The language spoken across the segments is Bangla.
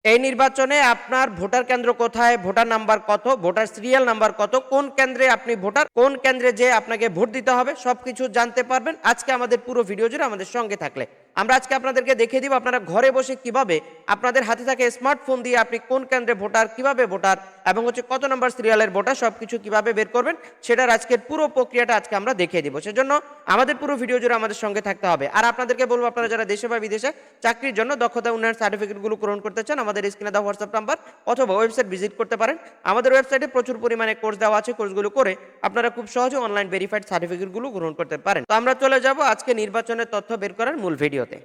এই নির্বাচনে আপনার ভোটার কেন্দ্র কোথায়, ভোটার নাম্বার কত, ভোটার সিরিয়াল নাম্বার কত, কোন কেন্দ্রে আপনি ভোটার, কোন কেন্দ্রে যে আপনাকে ভোট দিতে হবে সবকিছু জানতে পারবেন আজকে আমাদের পুরো ভিডিও জুড়ে আমাদের সঙ্গে থাকলে। আমরা আজকে আপনাদেরকে দেখিয়ে দিব আপনারা ঘরে বসে কিভাবে আপনাদের হাতে থাকে স্মার্টফোন দিয়ে আপনি কোন কেন্দ্রে ভোটার, কিভাবে ভোটার এবং কত নম্বর সিরিয়ালের ভোটার সবকিছু কিভাবে বের করবেন সেটার আজকের পুরো প্রক্রিয়াটা আজকে আমরা দেখিয়ে দিব। সেজন্য আমাদের পুরো ভিডিও জুড়ে আমাদের সঙ্গে থাকতে হবে। আর আপনাদেরকে বলবো আপনারা যারা দেশে বা বিদেশে চাকরির জন্য দক্ষতা উন্নয়ন সার্টিফিকেটগুলো পূরণ করতে চান আমাদের স্ক্রিনে দেওয়া হোয়াটসঅ্যাপ নাম্বার অথবা ওয়েবসাইট ভিজিট করতে পারেন। আমাদের ওয়েবসাইটে প্রচুর পরিমাণে কোর্স দেওয়া আছে, কোর্সগুলো করে আপনারা খুব সহজে অনলাইন ভেরিফাইড সার্টিফিকেটগুলো গ্রহণ করতে পারেন। তো আমরা চলে যাব আজকে নির্বাচনের তথ্য বের করার মূল ভিডিওতে।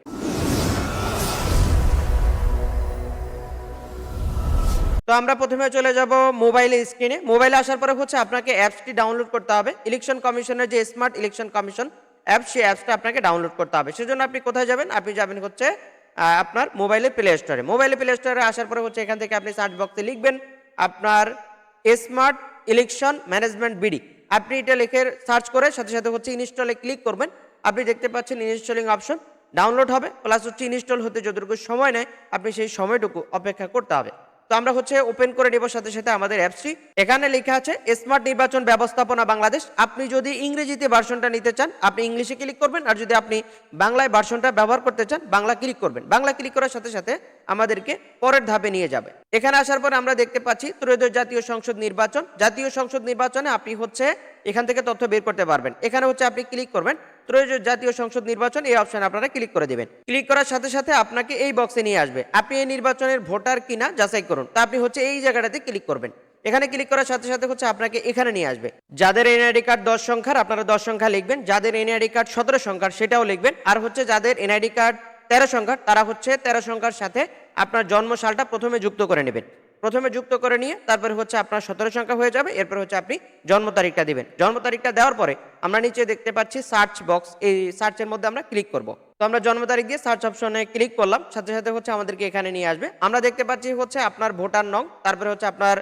তো আমরা প্রথমে চলে যাব মোবাইলে স্ক্রিনে। মোবাইলে আসার পরে আপনাকে অ্যাপসটি ডাউনলোড করতে হবে। ইলেকশন কমিশনের যে স্মার্ট ইলেকশন কমিশন অ্যাপ, সেই অ্যাপসটা আপনাকে ডাউনলোড করতে হবে। সেজন্য আপনি কোথায় যাবেন? আপনি যাবেন আপনার মোবাইলের প্লে স্টোরে। মোবাইলের প্লে স্টোরে আসার পরে এখান থেকে আপনি সার্চ বক্সে লিখবেন আপনার স্মার্ট ইলেকশন ম্যানেজমেন্ট বিডি। আপনি এটা লিখে সার্চ করে সাথে সাথে ইনস্টলে ক্লিক করবেন। আপনি দেখতে পাচ্ছেন ইনস্টলিং অপশন ডাউনলোড হবে, প্লাস ইনস্টল হতে যতটুকু সময় নেয় আপনি সেই সময়টুকু অপেক্ষা করতে হবে। তো আমরা ওপেন করে নিব সাথে সাথে আমাদের অ্যাপসটি। এখানে লেখা আছে স্মার্ট নির্বাচন ব্যবস্থাপনা বাংলাদেশ। আপনি যদি ইংরেজিতে ভার্সনটা নিতে চান আপনি ইংলিশে ক্লিক করবেন, আর যদি আপনি বাংলায় ভার্সনটা ব্যবহার করতে চান বাংলা ক্লিক করবেন। বাংলা ক্লিক করার সাথে সাথে আমাদেরকে পরের ধাপে নিয়ে যাবে। এখানে আসার পর আমরা দেখতে পাচ্ছি ত্রয়োদশ জাতীয় সংসদ নির্বাচন। জাতীয় সংসদ নির্বাচনে আপনি এখান থেকে তথ্য বের করতে পারবেন। এখানে আপনি ক্লিক করবেন ত্রয়োদশ জাতীয় সংসদ নির্বাচন, এই অপশন আপনারা ক্লিক করে দিবেন। ক্লিক করার সাথে সাথে আপনাকে এই বক্সে নিয়ে আসবে, আপনি এই নির্বাচনের ভোটার কিনা যাচাই করুন। তা আপনি এই জায়গাটাতে ক্লিক করবেন। এখানে ক্লিক করার সাথে সাথে আপনাকে এখানে নিয়ে আসবে। যাদের এনআইডি কার্ড 10 সংখ্যার আপনারা 10 সংখ্যা লিখবেন, যাদের এনআইডি কার্ড 17 সংখ্যার সেটাও লিখবেন, আর যাদের এনআইডি কার্ড 13 সংখ্যার তারা 13 সংখ্যার সাথে আপনার জন্ম সালটা প্রথমে যুক্ত করে নেবেন। প্রথমে যুক্ত করে নিয়ে তারপরে আপনার 17 সংখ্যা হয়ে যাবে। এরপর আপনি জন্ম তারিখটা দিবেন। জন্ম তারিখটা দেওয়ার পরে আমরা নিচে দেখতে পাচ্ছি সার্চ বক্স, এই সার্চের মধ্যে আমরা ক্লিক করব। তো আমরা জন্ম তারিখ দিয়ে সার্চ অপশনে ক্লিক করলাম, সাথে সাথে আমাদেরকে এখানে নিয়ে আসবে। আমরা দেখতে পাচ্ছি আপনার ভোটার নং, তারপরে আপনার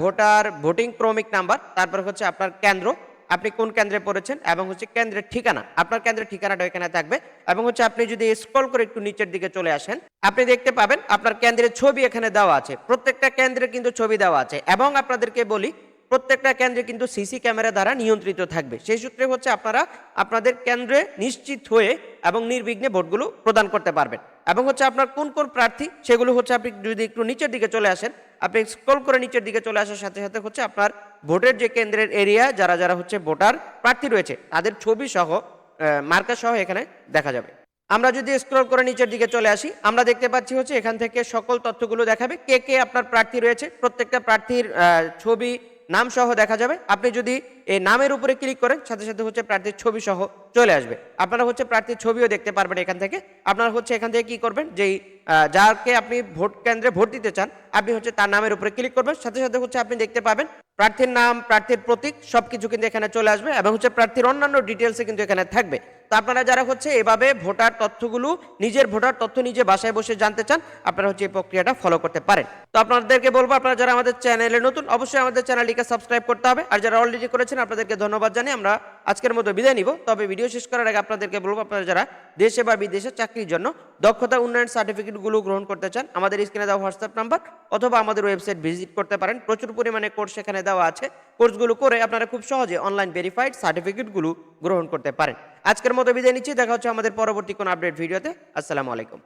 ভোটার ভোটিং ক্রমিক নাম্বার, তারপরে আপনার কেন্দ্র, আপনি কোন কেন্দ্রে পড়েছেন এবং কেন্দ্রের ঠিকানা, আপনার কেন্দ্রের ঠিকানাটা এখানে থাকবে। এবং আপনি যদি স্ক্রল করে একটু নিচের দিকে চলে আসেন আপনি দেখতে পাবেন আপনার কেন্দ্রের ছবি এখানে দেওয়া আছে। প্রত্যেকটা কেন্দ্রে কিন্তু ছবি দেওয়া আছে এবং আপনাদেরকে বলি প্রত্যেকটা কেন্দ্রে কিন্তু সিসি ক্যামেরা দ্বারা নিয়ন্ত্রিত থাকবে। সেই সূত্রে আপনারা আপনাদের কেন্দ্রে নিশ্চিত হয়ে এবং নির্বিঘ্নে ভোটগুলো প্রদান করতে পারবেন। এবং আপনার কোন কোন প্রার্থী সেগুলো আপনি যদি একটু নিচের দিকে চলে আসেন, আপনি স্ক্রল করে নিচের দিকে চলে আসার সাথে সাথে আপনার ভোটের যে কেন্দ্রের এরিয়া যারা যারা ভোটার প্রার্থী রয়েছে তাদের ছবি সহ মার্কা সহ এখানে দেখা যাবে। আমরা যদি স্ক্রল করে নিচের দিকে চলে আসি আমরা দেখতে পাচ্ছি এখান থেকে সকল তথ্যগুলো দেখাবে, কে কে আপনার প্রার্থী রয়েছে প্রত্যেকটা প্রার্থীর ছবি নাম সহ দেখা যাবে। আপনি যদি এই নামের উপরে ক্লিক করেন সাথে সাথে প্রার্থীর ছবি সহ চলে আসবে। আপনারা প্রার্থীর ছবিও দেখতে পারবেন এখান থেকে। আপনারা এখান থেকে কি করবেন, যেই যাকে আপনি ভোট কেন্দ্রে ভোট দিতে চান আপনি তার নামের উপরে ক্লিক করবেন, সাথে সাথে আপনি দেখতে পাবেন প্রার্থীর নাম, প্রার্থীর প্রতীক সবকিছু কিন্তু এখানে চলে আসবে এবং প্রার্থীর অন্যান্য ডিটেলসে কিন্তু এখানে থাকবে। তো আপনারা যারা এভাবে ভোটার তথ্যগুলো নিজের ভোটার তথ্য নিজে বাসায় বসে জানতে চান আপনারা এই প্রক্রিয়াটা ফলো করতে পারেন। তো আপনাদেরকে বলবো আপনারা যারা আমাদের চ্যানেলে নতুন অবশ্যই আমাদের চ্যানেলটিকে সাবস্ক্রাইব করতে হবে, আর যারা অলরেডি করেছেন আপনাদেরকে ধন্যবাদ জানিয়ে আমরা আজকের মতো বিদায় নিব। তবে ভিডিও শেষ করার আগে আপনাদেরকে বলবো আপনারা যারা দেশে বা বিদেশে চাকরির জন্য দক্ষতা উন্নয়ন সার্টিফিকেটগুলো গ্রহণ করতে চান আমাদের স্ক্রিনে দেওয়া হোয়াটসঅ্যাপ নাম্বার অথবা আমাদের ওয়েবসাইট ভিজিট করতে পারেন। প্রচুর পরিমাণে কোর্স সেখানে দেওয়া আছে, কোর্সগুলো করে আপনারা খুব সহজে অনলাইন ভেরিফাইড সার্টিফিকেটগুলো গ্রহণ করতে পারেন। আজকের মতো বিদায় নিচ্ছি, দেখা হচ্ছে আমাদের পরবর্তী কোনো আপডেট ভিডিওতে। আসসালামু আলাইকুম।